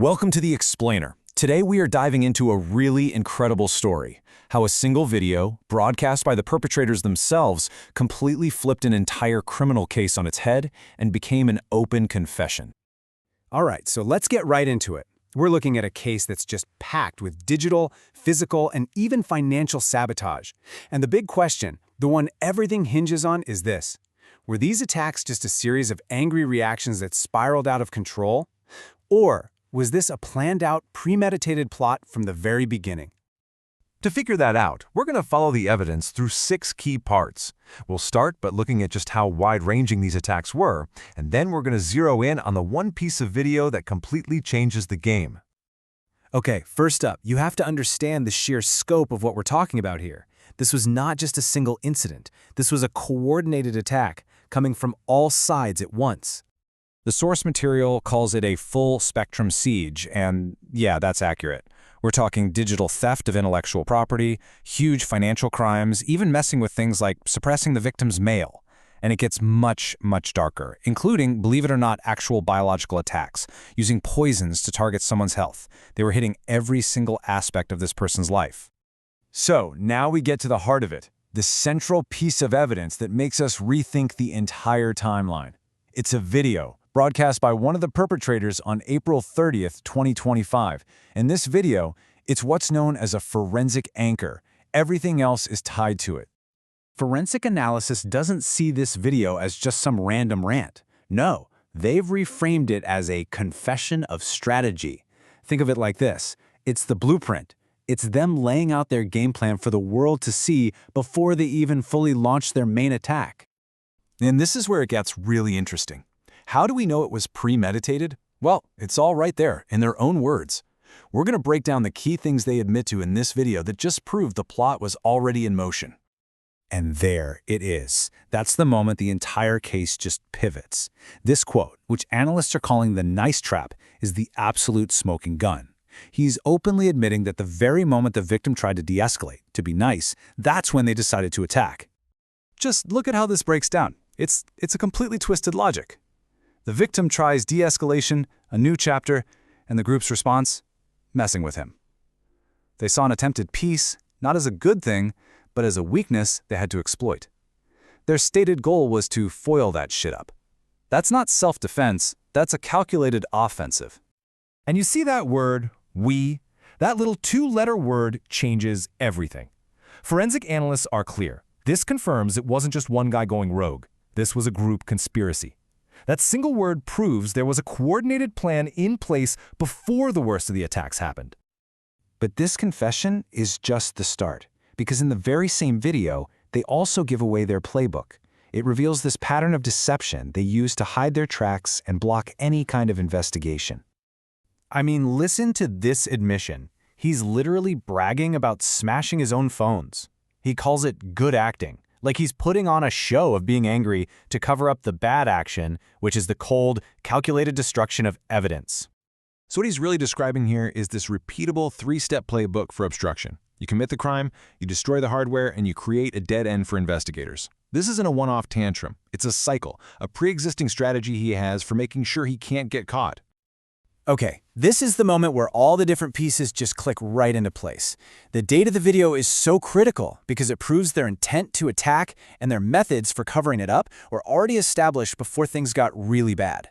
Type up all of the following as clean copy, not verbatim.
Welcome to The Explainer. Today we are diving into a really incredible story, how a single video, broadcast by the perpetrators themselves, completely flipped an entire criminal case on its head and became an open confession. All right, so let's get right into it. We're looking at a case that's just packed with digital, physical, and even financial sabotage. And the big question, the one everything hinges on, is this. Were these attacks just a series of angry reactions that spiraled out of control? Or was this a planned-out, premeditated plot from the very beginning? To figure that out, we're going to follow the evidence through 6 key parts. We'll start by looking at just how wide-ranging these attacks were, and then we're going to zero in on the one piece of video that completely changes the game. Okay, first up, you have to understand the sheer scope of what we're talking about here. This was not just a single incident. This was a coordinated attack, coming from all sides at once. The source material calls it a full-spectrum siege, and yeah, that's accurate. We're talking digital theft of intellectual property, huge financial crimes, even messing with things like suppressing the victim's mail. And it gets much, much darker, including, believe it or not, actual biological attacks, using poisons to target someone's health. They were hitting every single aspect of this person's life. So, now we get to the heart of it, the central piece of evidence that makes us rethink the entire timeline. It's a video broadcast by one of the perpetrators on April 30th, 2025. In this video, it's what's known as a forensic anchor. Everything else is tied to it. Forensic analysis doesn't see this video as just some random rant. No, they've reframed it as a confession of strategy. Think of it like this. It's the blueprint. It's them laying out their game plan for the world to see before they even fully launch their main attack. And this is where it gets really interesting. How do we know it was premeditated? Well, it's all right there, in their own words. We're going to break down the key things they admit to in this video that just prove the plot was already in motion. And there it is. That's the moment the entire case just pivots. This quote, which analysts are calling the nice trap, is the absolute smoking gun. He's openly admitting that the very moment the victim tried to de-escalate, to be nice, that's when they decided to attack. Just look at how this breaks down. It's a completely twisted logic. The victim tries de-escalation, a new chapter, and the group's response? Messing with him. They saw an attempted peace, not as a good thing, but as a weakness they had to exploit. Their stated goal was to foil that shit up. That's not self-defense, that's a calculated offensive. And you see that word, we? That little 2-letter word changes everything. Forensic analysts are clear. This confirms it wasn't just one guy going rogue. This was a group conspiracy. That single word proves there was a coordinated plan in place before the worst of the attacks happened. But this confession is just the start, because in the very same video, they also give away their playbook. It reveals this pattern of deception they use to hide their tracks and block any kind of investigation. I mean, listen to this admission. He's literally bragging about smashing his own phones. He calls it good acting. Like he's putting on a show of being angry to cover up the bad action, which is the cold, calculated destruction of evidence. So what he's really describing here is this repeatable 3-step playbook for obstruction. You commit the crime, you destroy the hardware, and you create a dead end for investigators. This isn't a one-off tantrum. It's a cycle, a pre-existing strategy he has for making sure he can't get caught. Okay, this is the moment where all the different pieces just click right into place. The date of the video is so critical because it proves their intent to attack and their methods for covering it up were already established before things got really bad.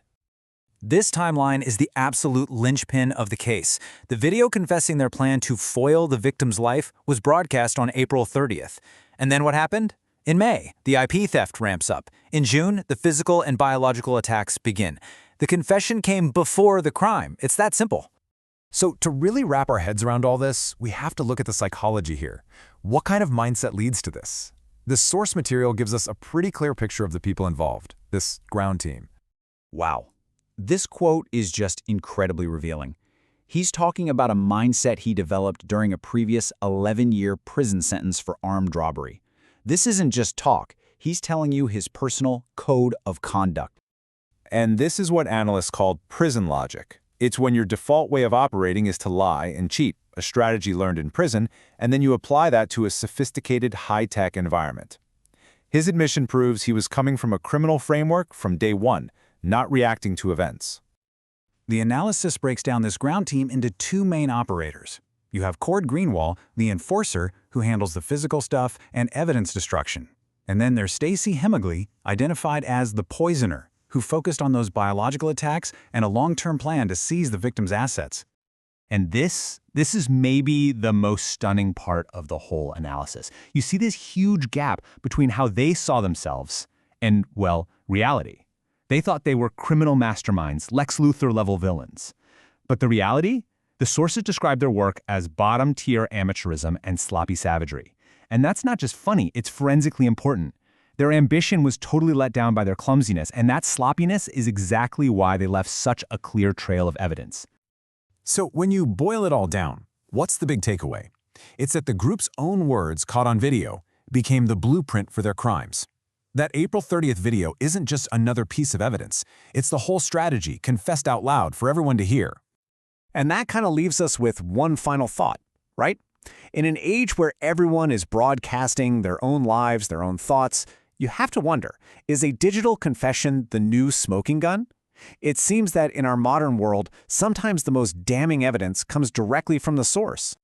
This timeline is the absolute linchpin of the case. The video confessing their plan to foil the victim's life was broadcast on April 30th. And then what happened? In May, the IP theft ramps up. In June, the physical and biological attacks begin. The confession came before the crime. It's that simple. So to really wrap our heads around all this, we have to look at the psychology here. What kind of mindset leads to this? This source material gives us a pretty clear picture of the people involved, this ground team. Wow. This quote is just incredibly revealing. He's talking about a mindset he developed during a previous 11-year prison sentence for armed robbery. This isn't just talk. He's telling you his personal code of conduct. And this is what analysts call prison logic. It's when your default way of operating is to lie and cheat, a strategy learned in prison, and then you apply that to a sophisticated, high-tech environment. His admission proves he was coming from a criminal framework from day one, not reacting to events. The analysis breaks down this ground team into two main operators. You have Cord Greenwall, the enforcer, who handles the physical stuff and evidence destruction. And then there's Stacy Hemmigley, identified as the poisoner, who focused on those biological attacks and a long-term plan to seize the victim's assets. And this is maybe the most stunning part of the whole analysis. You see this huge gap between how they saw themselves and, well, reality. They thought they were criminal masterminds, Lex Luthor-level villains. But the reality? The sources describe their work as bottom-tier amateurism and sloppy savagery. And that's not just funny, it's forensically important. Their ambition was totally let down by their clumsiness, and that sloppiness is exactly why they left such a clear trail of evidence. So when you boil it all down, what's the big takeaway? It's that the group's own words caught on video became the blueprint for their crimes. That April 30th video isn't just another piece of evidence. It's the whole strategy confessed out loud for everyone to hear. And that kind of leaves us with one final thought, right? In an age where everyone is broadcasting their own lives, their own thoughts, you have to wonder, is a digital confession the new smoking gun? It seems that in our modern world, sometimes the most damning evidence comes directly from the source.